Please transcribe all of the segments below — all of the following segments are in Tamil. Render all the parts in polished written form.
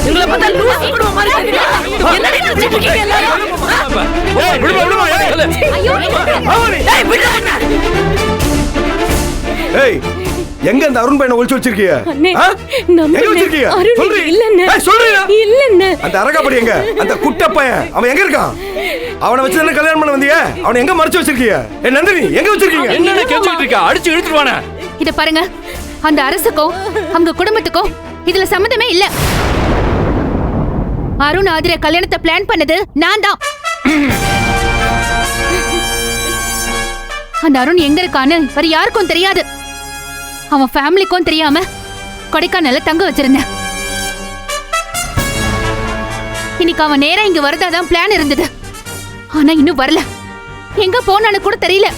எங்களை பார்த்தா லூசு குடும்பம் மாதிரி தெரியுது. என்னடி நினைச்சிட்டு இருக்கீங்க எல்லாரும்? ஏய் விடுமா ஐயோ ஏய் விடுடா. ஏய் எங்க அந்த அருண் பையனை ஒளிச்சு வச்சிருக்கீங்க? எங்க வச்சிருக்கீங்க? சொல்றீ இல்ல சொல்றீங்க இல்ல அந்த அரகாப்படி எங்க? அந்த குட்ட பையன் அவன் எங்க இருக்கான்? அவனை வச்சு என்ன கல்யாணம் பண்ண வந்தீங்க? அவனை எங்க மறைச்சு வச்சிருக்கீங்க? ஏ நந்தினி எங்க வச்சிருக்கீங்க? என்ன கேச்சிட்டு இருக்க? அடிச்சு இழுத்துடுவானே. இத பாருங்க, அந்த அரசுக்கும் அவங்க குடும்பத்துக்கும் இதுல சம்மந்தமே இல்ல. அருண் ஆதிர கல்யாணத்தை பிளான் பண்ணது நான் தான். அந்த அருண் எங்க இருக்கான்னு வேற யாருக்கும் தெரியாது. அவன் ஃபேமிலிக்கும் தெரியாம கொடைக்கானல்ல தங்க வச்சிருந்தேன். இன்னைக்கு அவன் நேரா இங்க வரதாதான் பிளான் இருந்தது. ஆனா இன்னும் வரல. எங்க போனான்னு கூட தெரியல.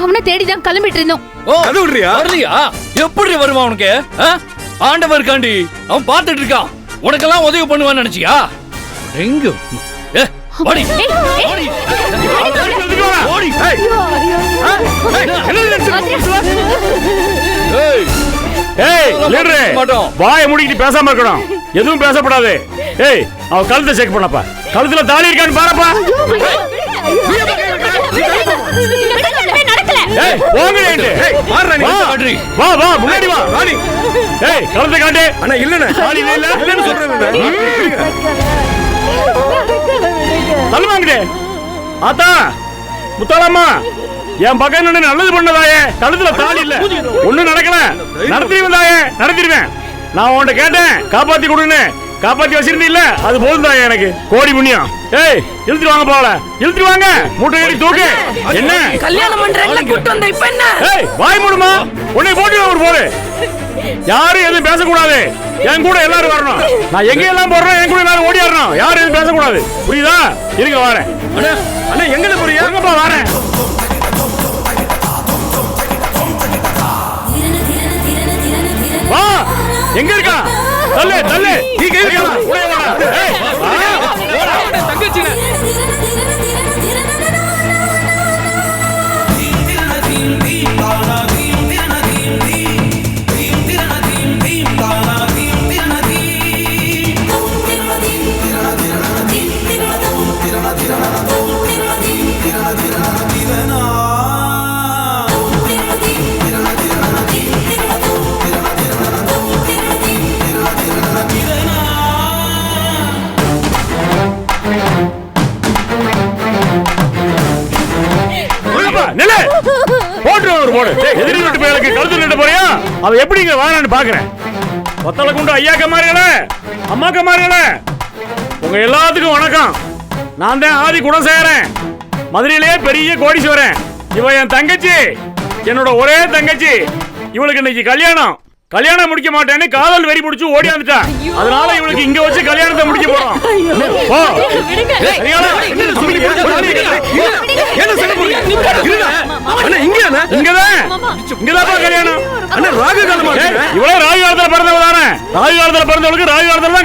அவனை தேடிதான் கிளம்பிட்டு இருந்தோம். அது விடுறியா? வரலையா? எப்படி வருவான் உனக்கு? ஆண்டவர் காண்டி அவன் பார்த்துட்டு இருக்கான். உனக்கெல்லாம் உதவி பண்ணுவான்னு நினைச்சியா? எங்க ஓடி ஓடி ஓடி. வாயை மூடிக்கிட்டு பேசாம இருக்கணும். எதுவும் பேசப்படாது. ஏய் அவ கழுத்தை செக் பண்ணப்பா. கழுத்துல தாலி இருக்கான்னு பாருப்பா. ஏய் போங்கடே. ஏய் மாறடா நீ. வா வா முன்னாடி வா. ராணி. ஏய் கழுத்தை காட்டு. அண்ணா இல்லண்ணே. தாலி இல்ல இல்லன்னு சொல்றேன். தள்ளுவாங்கடே. ஆத்தா முத்தாளம்மா என் பக்கம் நின்னு நல்லது பண்ணதாயே. கழுத்துல தாலி இல்ல. ஒண்ணும் நடக்கல. நடத்திடுவேன் நடத்திடுவேன். நான் உன்கிட்ட கேட்டேன் காப்பாத்தி கொடுன்னு. காப்பாத்தி வச்சிருந்தீல்ல அது போதும் தாயே எனக்கு. கோடி புண்ணியம். ஏய் இழுத்துட்டு வாங்க போல. இழுத்துட்டு வாங்க. மூட்டை ஏறி தூக்கு. என்ன கல்யாணம் பண்றேன்ல கூட்டி வந்த இப்ப என்ன? ஏய் வாய் மூடுமா. உன்னை போட்டு ஒரு போடு. யாரும் எதுவும் பேசக்கூடாது. என் கூட எல்லாரும் வரணும். நான் எங்க எல்லாம் போறேன் என் கூட எல்லாரும் ஓடியாரணும். யாரும் எதுவும் பேசக்கூடாது. புரியுதா? இருங்க வரேன். அண்ணா எங்கட போறீங்க? எங்கப்பா வரேன். வா எங்க இருக்கா? தள்ளு தள்ளு. நீ கே இருக்கா? உடைய வாடா. ஏய் வாடா தங்கச்சி. எதிரி வீட்டு பேருக்கு கழுத்து நின்று போறியா? அவ எப்படிங்க வாரான்னு பாக்குறேன். ஒத்தலை குண்டு ஐயாக்க மாறிகளே அம்மாக்க மாறிகளே உங்க எல்லாத்துக்கும் வணக்கம். நான் தான் ஆதி குணசேகரன். மதுரையிலேயே பெரிய கோடீஸ்வரன். இவ என் தங்கச்சி. என்னோட ஒரே தங்கச்சி. இவளுக்கு இன்னைக்கு கல்யாணம். கல்யாணம் முடிக்க மாட்டேன்னு காதல் வெறி பிடிச்சு ஓடியாந்துட்டா. அதனால இவளுக்கு இங்க வச்சு கல்யாணத்தை முடிக்க போறோம்.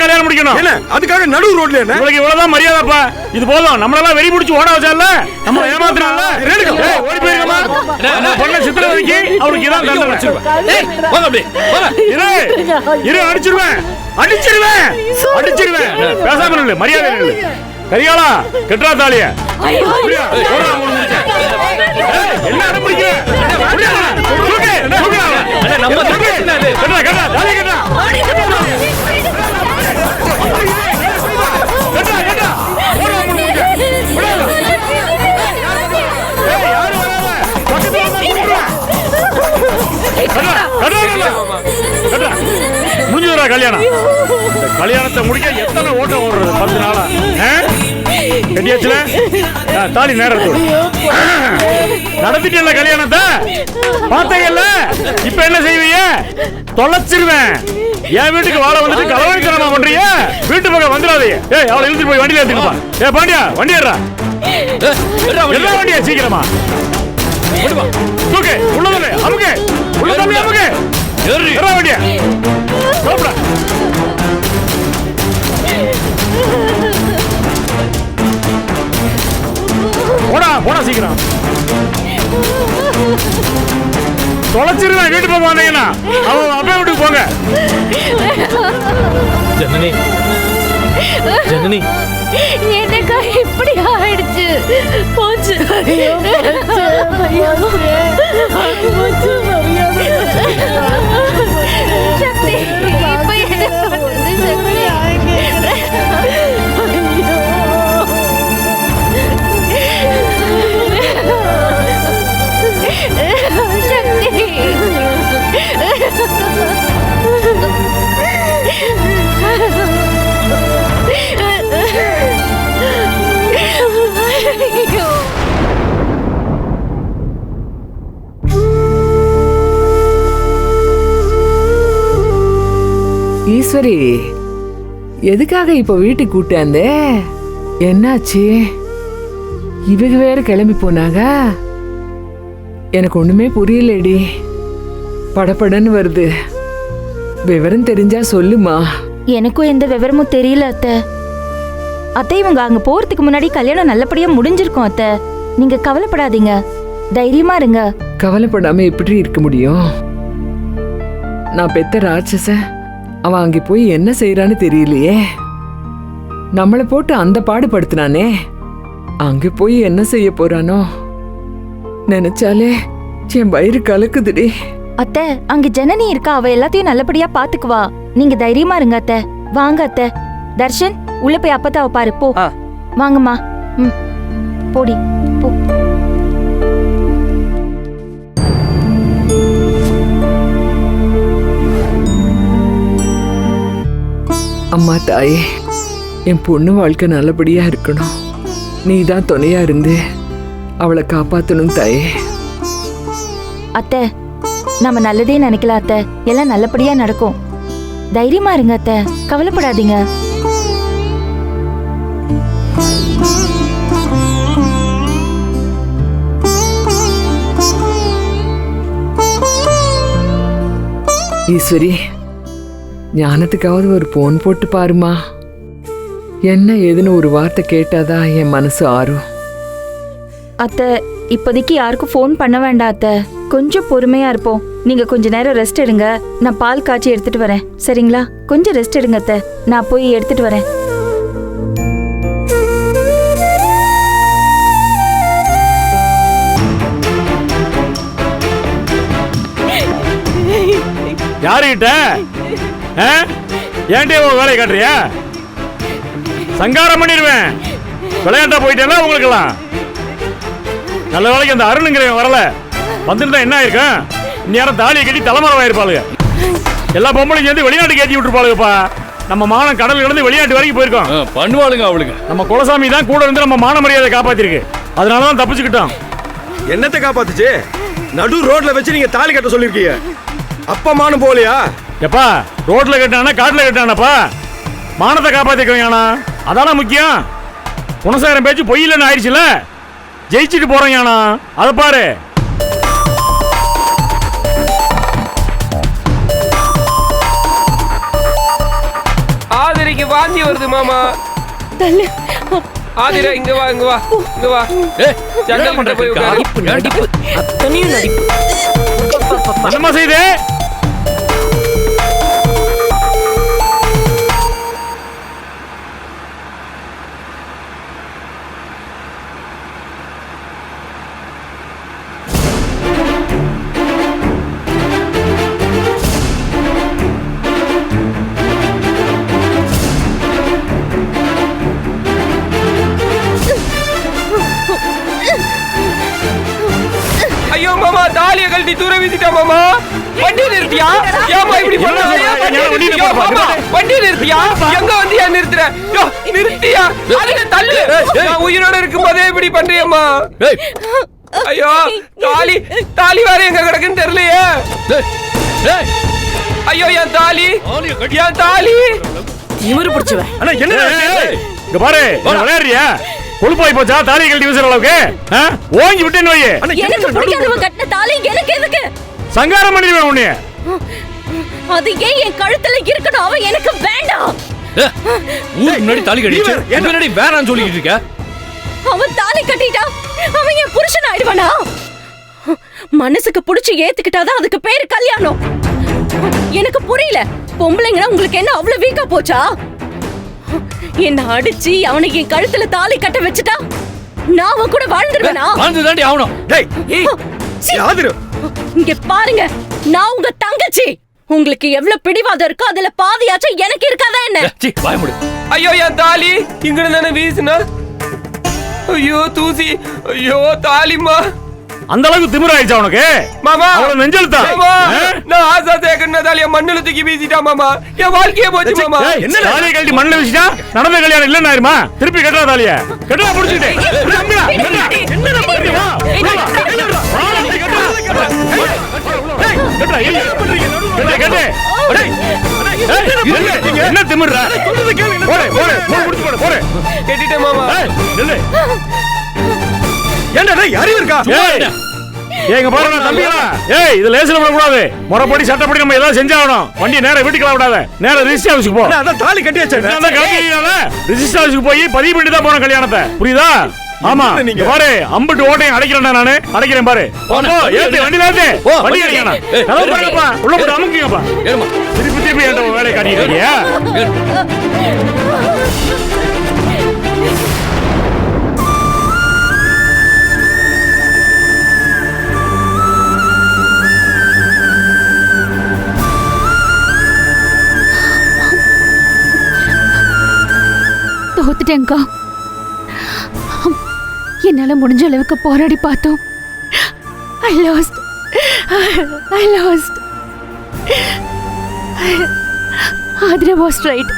கல்யாணம் முடிக்கணும். அதுக்காக நடு ரோட்ல இவளுக்கு இவ்வளவுதான் மரியாதைப்பா. இது போதும். நம்மளெல்லாம் வெறி பிடிச்சு ஓட வச்சால நம்ம ஏமாத்துறாங்க. ஓடி போயிருக்கமா பொண்ண சித்திரவதைக்கு அவளுக்கு இதான் தண்டனை வச்சிருப்பேன். இரு அடிச்சிருவேன் அடிச்சிருவேன் அடிச்சிருவேன். பேசாம நில்லு. மரியாதை நில்லு. கரியாளா கெட்டா தாலிய. என்ன அனுப்பிக்கிறேன்? முடிஞ்சதுடா கல்யாணம். கல்யாணத்தை முடிக்க எத்தனை ஓட்டம் ஓடுறது? 10 நாளா கட்டியாச்சுல தாலி நேரத்தோடு நடத்திட்டு கல்யாணத்தை பார்த்தீங்கல்ல. இப்ப என்ன செய்வீங்க? தொலைச்சிருவேன். என் வீட்டுக்கு வாழ வந்துட்டு கலவரத்தனமா பண்றீங்க. வீட்டு பக்கம் வந்துடாதீங்க. ஏய் அவளை இழுத்துட்டு போய் வண்டியில ஏத்திடுப்பா. ஏ பாண்டியா வண்டி ஏறா. எல்லா வண்டியா சீக்கிரமா தூக்கு. உள்ளதுல அமுக்கு. உள்ள தம்பி அமுக்கு. ஏறா வண்டியா. சோப்டா. போடா போடா சீக்கிரம். தொலைச்சிருவேன். வீட்டு பக்கம் வந்தீங்கன்னா அவன் அப்பா வீட்டுக்கு போங்க. போங்க. ஜனனி ஜனனி எனக்கு இப்படி ஆயிடுச்சு. போச்சு. சக்தி, இப்ப என்ன பண்றது சக்தி? ஐயோ. ஈஸ்வரி, எதுக்காக இப்ப வீட்டுக்கு கூட்டாந்தே? என்னாச்சு? இவங்க வேற கிளம்பி போனாங்க. எனக்கு ஒண்ணுமே புரியலடி. படபடன்னு வருது. விவரம் தெரிஞ்சா சொல்லுமா. எனக்கும் எந்த விவரமும் தெரியல அத்தை. அத்தை, இவங்க அங்க போறதுக்கு முன்னாடி கல்யாணம் நல்லபடியா முடிஞ்சிருக்கும் அத்தை. நீங்க கவலைப்படாதீங்க, தைரியமா இருங்க. கவலைப்படாம எப்படி இருக்க முடியும்? நான் பெத்த ராட்சச அவன் அங்கே போய் என்ன செய்யறான்னு தெரியலையே. நம்மளை போட்டு அந்த பாடுபடுத்தினானே, அங்க போய் என்ன செய்ய போறானோ நினைச்சாலே என் வயிறு கலக்குதுடி. அத்தை, அங்க ஜனனி இருக்கா, அவ எல்லாத்தையும் நல்லபடியா பாத்துக்குவா. நீங்க தைரியமா இருங்க அத்தை. வாங்க அத்தை. தர்ஷன், உள்ள போய் அப்பத்தாவ பாரு போ. வாங்கம்மா. ம், போடி போ. அம்மா தாயே, என் பொண்ணு வாழ்க்கை நல்லபடியா இருக்கணும். நீ தான் துணையா இருந்து அவளை காப்பாத்தணும் தாயே. அத்தை, நம்ம நல்லதே நினைக்கலாம் அத்தை. எல்லாம் நல்லபடியா நடக்கும். தைரியமா இருங்க அத்தை, கவலைப்படாதீங்க. ஈஸ்வரி, ஞானத்துக்காவது ஒரு போன் போட்டு பாருமா. என்ன ஏதுன்னு ஒரு வார்த்தை கேட்டாதான் என் மனசு ஆறும். அத்தை, இப்போதைக்கு யாருக்கும் ஃபோன் பண்ண வேண்டாம் அத்தை. கொஞ்சம் பொறுமையா இருப்போம். நீங்க கொஞ்ச நேரம் ரெஸ்ட் எடுங்க. நான் பால் காய்ச்சி எடுத்துட்டு வரேன், சரிங்களா? கொஞ்சம் ரெஸ்ட் எடுங்க அத்தை, நான் போய் எடுத்துட்டு வரேன். யாருகிட்ட ஏன்டே உன் வேலையை காட்டுறியா? சங்காரம் பண்ணிடுவேன். விளையாட்டா போயிட்டேன்னா உங்களுக்கெல்லாம். நல்ல வேலைக்கு அந்த அருணுங்கிறவன் வரல. வந்துருந்தா என்ன ஆயிருக்கும்? இந்நேரம் தாலியை கட்டி தலைமறைவா இருப்பாளுங்க. எல்லா பொம்பளையும் சேர்ந்து வெளிநாட்டுக்கு ஏற்றி விட்டுருப்பாளுங்கப்பா. நம்ம மானம் கடல் கடந்து வெளிநாட்டு வரைக்கும் போயிருக்கோம். பண்ணுவாளுங்க அவளுங்க. நம்ம குலசாமி தான் கூட இருந்து நம்ம மான மரியாதை காப்பாத்திருக்கு. அதனாலதான் தப்பிச்சுக்கிட்டோம். என்னத்தை காப்பாத்துச்சு? நடு ரோட்ல வச்சு நீங்க தாலி கட்ட சொல்லிருக்கீங்க. அப்பமானு போலியா? எப்பா, ரோட்ல கட்டானா காட்டுல கட்டானப்பா? மானத்தை காப்பாத்திக்கோங்க. அதான முக்கியம். குணசாகரம் பேச்சு பொய்யில்லைன்னு ஆயிடுச்சுல. ஜெயிச்சுட்டு போறோம். அதை பாரு. ஆதிரைக்கு வாந்தி வருது மாமா. ஆதிரா, இங்க வா இங்க வா இங்க வா. ஜன்னல் கிட்ட போய் உட்காரு. அத்தனையும் நடிப்பு. என்னமா செய்து? ஐயோ மாமா, தாலிய கழட்டி தூர வீசிட்டா மாமா. வண்டி நிறுத்தியா? ஏமா இப்படி பண்ண? வண்டி நிறுத்தியா? எங்க வந்து ஏன் நிறுத்துற? நிறுத்தியா? அதுல தள்ளு. நான் உயிரோட இருக்கும்போதே இப்படி பண்றியம்மா. ஐயோ, தாலி வேற எங்க கிடக்குன்னு தெரியலையே. ஐயோ, என் தாலி, என் தாலி. இவரு பிடிச்சவன். அண்ணா என்ன? இங்க பாரு, விளையாடுறியா? கொழுப்பாய் போச்சா தாலி கழட்டி வீசுற அளவுக்கு? ஓங்கி விட்டேன்னு வை. எனக்கு பிடிக்காதவன் கட்டின தாலி எனக்கு எதுக்கு? சங்காரம் பண்ணிடுவேன் உன்னைய. அது ஏன் என் கழுத்துல இருக்கணும்? அவன் எனக்கு வேண்டாம். ஊருக்கு முன்னாடி தாலி கட்டிச்சு, முன்னாடி வேணான்னு சொல்லிக்கிட்டு இருக்க. அவன் தாலி கட்டிட்டா அவன் என் புருஷன் ஆயிடுவானா? மனசுக்கு புடிச்சு ஏத்துக்கிட்டாதான் அதுக்கு பேரு கல்யாணம். எனக்கு புரியல, பொம்பளைங்கன்னா உங்களுக்கு என்ன அவ்வளவு வீக்கா போச்சா? என்ன அடிச்சு அவனை என் கழுத்துல தாலி கட்ட வச்சுட்டா நான் அவன் கூட வாழ்ந்துருவேனா? வாழ்ந்துதாண்டி ஆகணும். டேய் யாதிரு இங்க பாருங்க, நான் உங்க தங்கச்சி. உங்களுக்கு எவ்வளவு பிடிவாதம் இருக்கோ அதுல பாதியாச்சும் எனக்கு இருக்காதா என்ன? சீ, வாய மூடு. ஐயோ என் தாலி இங்க தானே வீசுனா. ஐயோ தூசி, ஐயோ தாலிமா. அந்த அளவுக்கு திமிராயிடுச்சா உனக்கு? மாமா அவ்வளவு நெஞ்செழுத்தா? மாமா, நான் ஆசா தேக்கன தாலிய மண்ணுல தூக்கி வீசிட்டா மாமா. என் வாழ்க்கையே போச்சு மாமா. என்ன தாலியை கழட்டி மண்ணில் வச்சுட்டா நடந்த கல்யாணம் இல்லைன்னு ஆயிருமா? திருப்பி கட்டுறா தாலிய. கட்டுறா முடிச்சுட்டு. என்ன பண்ணுறீங்க? என்ன திமிர்றா? கேட்டுட்டேன் மாமா. ஏன்டா டேய் அறிவு இருக்கா? ஏங்க பாருங்க தம்பிகளா, ஏய் இது லேசில விட கூடாது. முறைப்படி சட்டப்படி நம்ம ஏதாவது செஞ்சாகணும். வண்டி நேரா வீட்டுக்கு விடாத, நேரா ரிஜிஸ்டர் ஆபீஸ்க்கு போ. அதான் தாலி கட்டியாச்சே. நான் கட்டியால ரிஜிஸ்டர் ஆபீஸ்க்கு போய் பதிவு பண்ணி தான் போன கல்யாணத்தை. புரியுதா? ஆமா நீங்க பாரு, அம்பட்டு ஓட்டையும் அடைக்கிறேன்டா நானு. அடைக்கிறேன் பாரு. ஏத்து வண்டி ஏத்து. வண்டி அடைக்கணும். கதவு பாருங்கப்பா. உள்ள போட்டு அமுக்குங்கப்பா. திருப்பி திருப்பி அந்த வேலையை காட்டிட்டீங்க. தோத்துட்டேங்கா. என்னால முடிஞ்ச அளவுக்கு போராடி பார்த்தோம். I lost. Adra was right.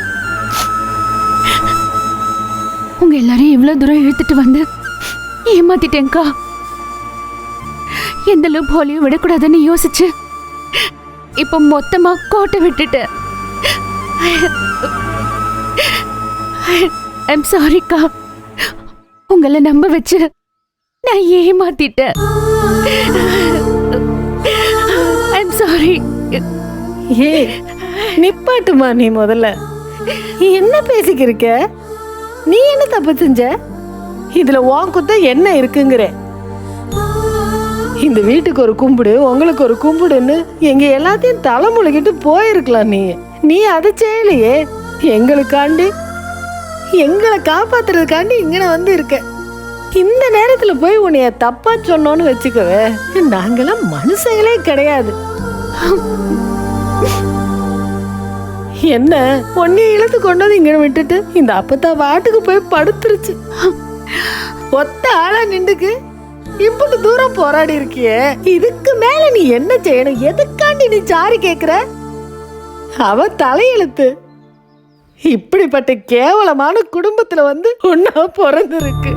உங்க எல்லாரையும் இவ்வளவு தூரம் இழுத்துட்டு வந்து ஏமாத்திட்டேங்கா. எந்த லூப் ஹோலியும் விடக்கூடாதுன்னு யோசிச்சு இப்ப மொத்தமா கோட்டை விட்டுட்டேன். I'm sorry கா. உங்களை நம்ப வச்சு நான் ஏமாத்திட்டேன். I'm sorry. ஏய் நிப்பாட்டுமா, நீ முதல்ல என்ன பேசிக்கிருக்க? நீ என்ன தப்பு செஞ்ச? இதுல உன் குத்தம் என்ன இருக்குங்கிற? இந்த வீட்டுக்கு ஒரு கும்பிடு, உங்களுக்கு ஒரு கும்பிடுன்னு எங்க எல்லாத்தையும் தலைமுழுகிட்டு போயிருக்கலாம். நீ அதை செய்யலையே. எங்களுக்காண்டி, எங்களை காப்பாத்துறதுக்காண்டி இங்க வந்து இருக்க. இந்த நேரத்துல போய் உன்னைய தப்பா சொன்னோன்னு வச்சுக்கவே, நாங்கெல்லாம் மனுஷங்களே கிடையாது. என்ன பொண்ணை இழுத்து கொண்டு வந்து இங்க விட்டுட்டு இந்த அப்பத்தா வாட்டுக்கு போய் படுத்துருச்சு. ஒத்த ஆளா நின்றுக்கு இப்படி தூரம் போராடி இருக்கியே, இதுக்கு மேல நீ என்ன செய்யணும்? எதுக்காண்டி நீ சாரி கேக்குற? அவ தலையெழுத்து. இப்படிப்பட்ட கேவலமான குடும்பத்துல வந்து ஒன்னா பிறந்திருக்கு.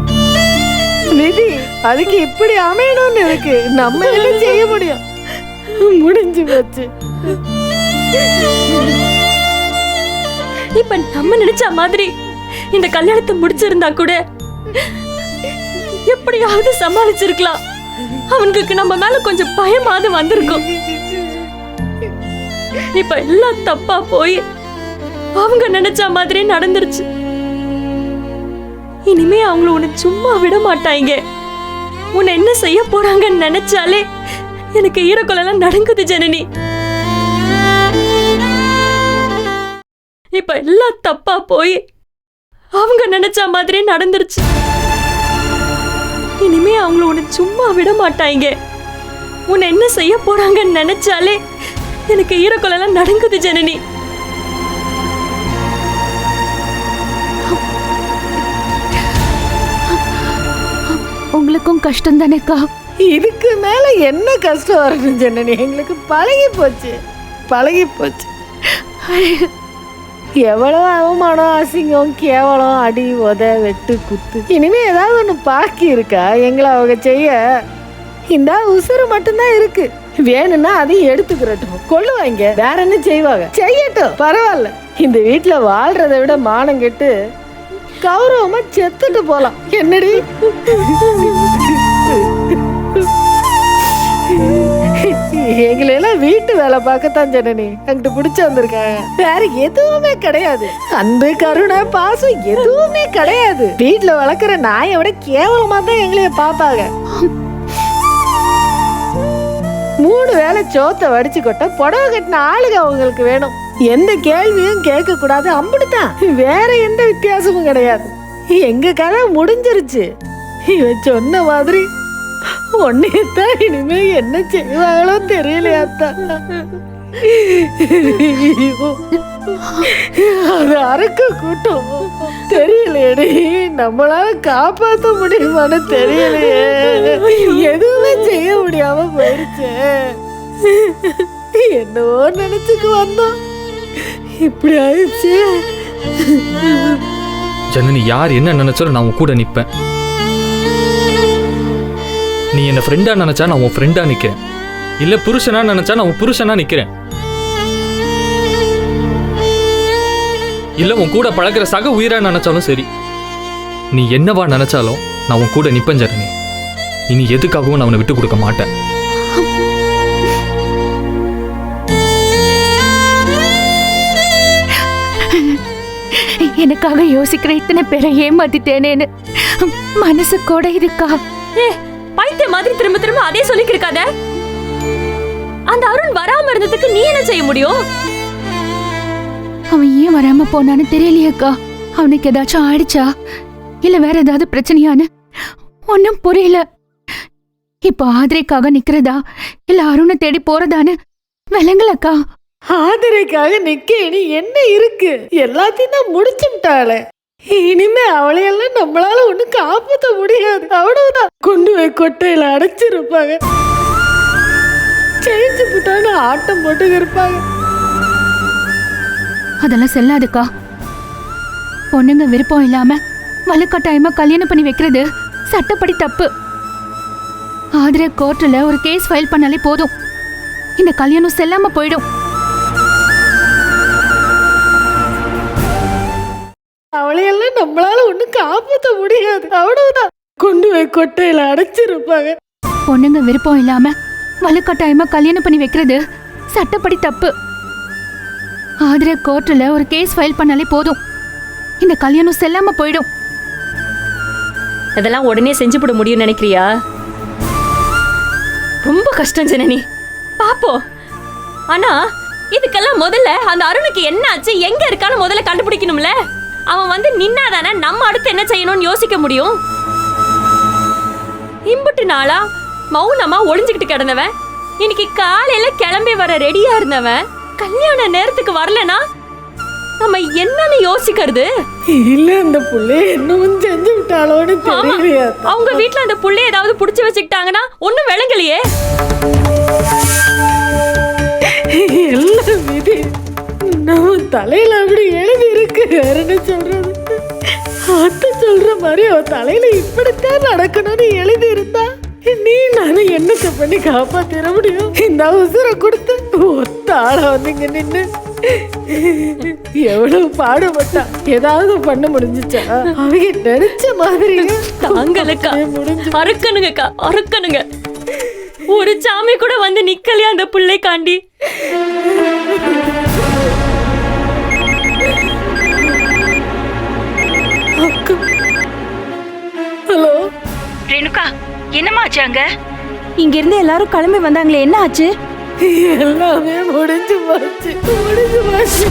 விதி அதுக்கு இப்படி அமையணும்னு இருக்கு. நம்ம என்ன செய்ய முடியும்? முடிஞ்சு போச்சு. இப்ப நம்ம நினைச்ச மாதிரி இந்த கல்யாணத்தை முடிச்சிருந்தா கூட எப்படியாவது சமாளிச்சிருக்கலாம். அவனுக்கு நம்ம மேல கொஞ்சம் பயமாவது வந்திருக்கும். இப்ப எல்லாம் தப்பா போய் அவங்க நினைச்ச மாதிரி நடந்துருச்சு. இனிமே அவங்கள உன்னை சும்மா விட மாட்டாங்க. உன்னை என்ன செய்ய போறாங்கன்னு நினைச்சாலே எனக்கு ஈரக்குழலாம் நடுங்குது ஜனனி. இப்ப எல்லாம் தப்பா போய் அவங்க நினைச்ச மாதிரி நடந்துருச்சு. இனிமே அவங்கள உன்னை சும்மா விட மாட்டாங்க. உன்னை என்ன செய்ய போறாங்கன்னு நினைச்சாலே எனக்கு ஈரக்குழலாம் நடுங்குது ஜனனி. உங்களுக்கும் கஷ்டம் தானேக்கா? இதுக்கு மேல என்ன கஷ்டம் வரணும் ஜனனி? எங்களுக்கு பழகி போச்சு. எவ்வளவு அவமானம், அசிங்கம், கேவலம், அடி, உத, வெட்டு, குத்து, இனிமே ஏதாவது ஒண்ணு பாக்கி இருக்கா எங்களை அவங்க செய்ய? இந்த உசுறு மட்டும்தான் இருக்கு. வேணும்னா அதையும் எடுத்துக்கிறட்டும், கொள்ளுவாங்க. வேற என்ன செய்வாங்க? செய்யட்டும், பரவாயில்ல. இந்த வீட்டுல வாழ்றதை விட மானம் கெட்டு கௌரவமா செத்துட்டு போலாம். என்னடி எங்களெல்லாம் வீட்டு வேலை பார்க்கத்தான் ஜனனி அங்கிட்டு பிடிச்சு வந்திருக்காங்க. வேற எதுவுமே கிடையாது. அன்பு, கருணை, பாசம் எதுவுமே கிடையாது. வீட்டுல வளர்க்குற நாயை விட கேவலமா தான் எங்களைய பாப்பாங்க. 3 வேளை சோத்தை வடிச்சு கொட்ட புடவை கட்டின ஆளுங்க அவங்களுக்கு வேணும். எந்த கேள்வியும் கேட்க கூடாது, அம்பிடுதான். வேற எந்த வித்தியாசமும் கிடையாது. எங்க கதை முடிஞ்சிருச்சு. இவன் சொன்ன மாதிரி ஒன்னையத்தான் இனிமே என்ன செய்வாங்களோ தெரியலையாத்தா. அது அறுக்க கூட்டம் தெரியலையடி, நம்மளால காப்பாற்ற முடியுமான்னு தெரியலையே. எதுவுமே செய்ய முடியாம போயிடுச்சு. என்னவோ நினைச்சுக்கு வந்தோம், இப்படி ஆயிடுச்சு. ஜனனி, யார் என்ன நினைச்சாலும் நான் உன் கூட நிப்பேன். நீ என்ன ஃப்ரெண்டா நினைச்சா நான் உன் ஃப்ரெண்டா நிக்கிறேன், இல்ல புருஷனா நினைச்சா நான் உன் புருஷனா நிக்கிறேன், இல்ல உன் கூட பழகிற சக உயிரா நினைச்சாலும் சரி. நீ என்னவா நினைச்சாலும் நான் உன் கூட நிப்பேன் ஜனனி. இனி எதுக்காகவும் நான் அவனை விட்டு கொடுக்க மாட்டேன். எனக்காக யோசிக்கிற இத்தனை பேரை ஏமாத்திட்டேனேன்னு மனசு கூட இருக்கா? பைத்திய மாதிரி திரும்ப திரும்ப அதே சொல்லிட்டு இருக்காத. அந்த அருண் வராம இருந்ததுக்கு நீ என்ன செய்ய முடியும்? அவன் ஏன் வராம போனான்னு தெரியலையேக்கா. அவனுக்கு ஏதாச்சும் ஆயிடுச்சா, இல்ல வேற ஏதாவது பிரச்சனையான்னு ஒன்னும் புரியல. இப்ப ஆதிரைக்காக நிக்கிறதா இல்ல அருணை தேடி போறதான்னு விளங்கலக்கா. ஆதிரைக்காக நிக்க இனி என்ன இருக்கு? எல்லாத்தையும் தான் முடிச்சுட்டாளே. இனிமே அவளையெல்லாம் நம்மளால ஒண்ணு காப்பாற்ற முடியாது. அவ்வளவுதான், கொண்டு போய் கொட்டையில அடைச்சிருப்பாங்க. செஞ்சு விட்டான்னு ஆட்டம் போட்டு இருப்பாங்க. அதெல்லாம் செல்லாதுக்கா. பொண்ணுங்க விருப்பம் இல்லாம வலுக்கட்டாயமா கல்யாணம் பண்ணி வைக்கிறது சட்டப்படி தப்பு. ஆதிரை கோர்ட்ல ஒரு கேஸ் ஃபைல் பண்ணாலே போதும், இந்த கல்யாணம் செல்லாம போயிடும். அவளையெல்லாம் நம்மளால ஒண்ணு காப்பாற்ற முடியாது. அவ்வளவுதான், கொண்டு போய் கொட்டையில அடைச்சிருப்பாங்க. பொண்ணுங்க விருப்பம் இல்லாம வலுக்கட்டாயமா கல்யாணம் பண்ணி வைக்கிறது சட்டப்படி தப்பு. ஆதிரை கோர்ட்ல ஒரு கேஸ் ஃபைல் பண்ணாலே போதும், இந்த கல்யாணம் செல்லாம போயிடும். அதெல்லாம் உடனே செஞ்சுவிட முடியும்னு நினைக்கிறியா? ரொம்ப கஷ்டம் ஜனனி, பாப்போம். ஆனா இதுக்கெல்லாம் முதல்ல அந்த அருணுக்கு என்ன ஆச்சு, எங்க இருக்கான்னு முதல்ல கண்டுபிடிக்கணும்ல. அவன் வந்து நின்னாதானே நம்ம அடுத்து என்ன செய்யணும்னு யோசிக்க முடியும். இம்புட்டு நாளா மௌனமா ஒளிஞ்சுக்கிட்டு கிடந்தவன் இன்னைக்கு காலையில கிளம்பி வர ரெடியா இருந்தவன் கல்யாண நேரத்துக்கு வரலனா நம்ம என்னன்னு யோசிக்கிறது? இல்ல, அந்த புள்ளைய என்னவும் செஞ்சு விட்டாளோன்னு தெரியலையா? அவங்க வீட்டுல அந்த புள்ளைய ஏதாவது புடிச்சு வச்சுக்கிட்டாங்கன்னா ஒண்ணும் விளங்கலையே. எல்லாம் விதி நம்ம தலையில அப்படி எழுதி இருக்கு. வேற என்ன சொல்றது? அத்தை சொல்ற மாதிரி அவ தலையில இப்படித்தான் நடக்கணும்னு எழுதி இருந்தா நீ நானும் என்னத்தை பண்ணி காப்பாத்திர முடியும்? இந்த அவசரம் கொடுத்து ஒத்த ஆளா வந்தீங்க நின்னு எவ்வளவு பாடுபட்டா. ஏதாவது பண்ண முடிஞ்சுச்சா? அவங்க நினைச்ச மாதிரி தாங்களுக்கா அறுக்கணுங்கக்கா, அறுக்கணுங்க. ஒரு சாமி கூட வந்து நிக்கலையா அந்த பிள்ளை காண்டி? ஹலோ ரேணுகா, என்னம்மா ஆச்சு அங்க? இங்க இருந்து எல்லாரும் கிளம்பி வந்தாங்களே, என்ன ஆச்சு? எல்லாமே முடிஞ்சு போச்சு, முடிஞ்சு போச்சு.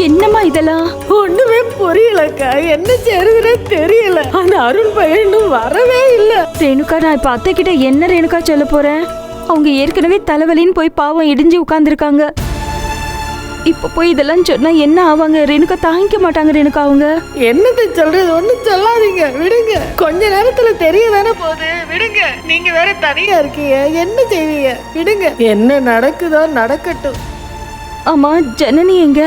என்னம்மா இதெல்லாம்? ஒண்ணுமே புரியலக்கா, என்ன செய்யறதுன்னு தெரியல. அந்த அருண் பையன் இன்னும் வரவே இல்ல. ரேணுகா, நான் இப்ப அத்தை கிட்ட என்ன ரேணுகா சொல்ல போறேன்? அவங்க ஏற்கனவே தலைவலின்னு போய் பாவம் இடிஞ்சு உட்கார்ந்துருக்காங்க. இப்ப போய் இதெல்லாம் சொன்னா என்ன ஆவாங்க? ரேணுகா தாங்கிக்க மாட்டாங்க. ரேணுகா அவங்க என்னத்தை சொல்றது? ஒண்ணும் சொல்லாதீங்க, விடுங்க. கொஞ்ச நேரத்துல தெரிய தானே போகுது, விடுங்க. நீங்க வேற தனியா இருக்கீங்க, என்ன செய்வீங்க? விடுங்க, என்ன நடக்குதோ நடக்கட்டும். ஆமா, ஜனனி எங்க?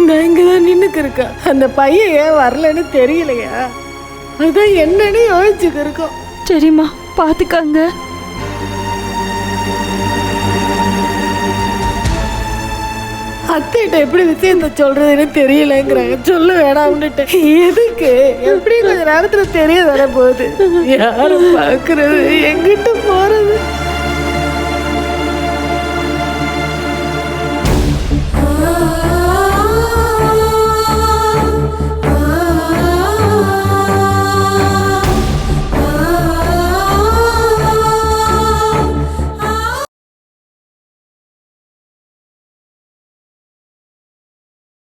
நான் இங்கதான் நின்னுக்கு இருக்கா. அந்த பையன் ஏன் வரலன்னு தெரியலையா? அதான் என்னன்னு யோசிச்சுக்கு இருக்கோம். சரிம்மா, பாத்துக்காங்க. அத்தைகிட்ட எப்படி விஷயத்த சொல்றதுன்னு தெரியலங்கிறாங்க. சொல்ல வேணாம்னுட்டு. எதுக்கு? எப்படி கொஞ்ச நேரத்துல தெரிய வர போகுது. யாரை பாக்குறது, எங்கிட்ட போறது?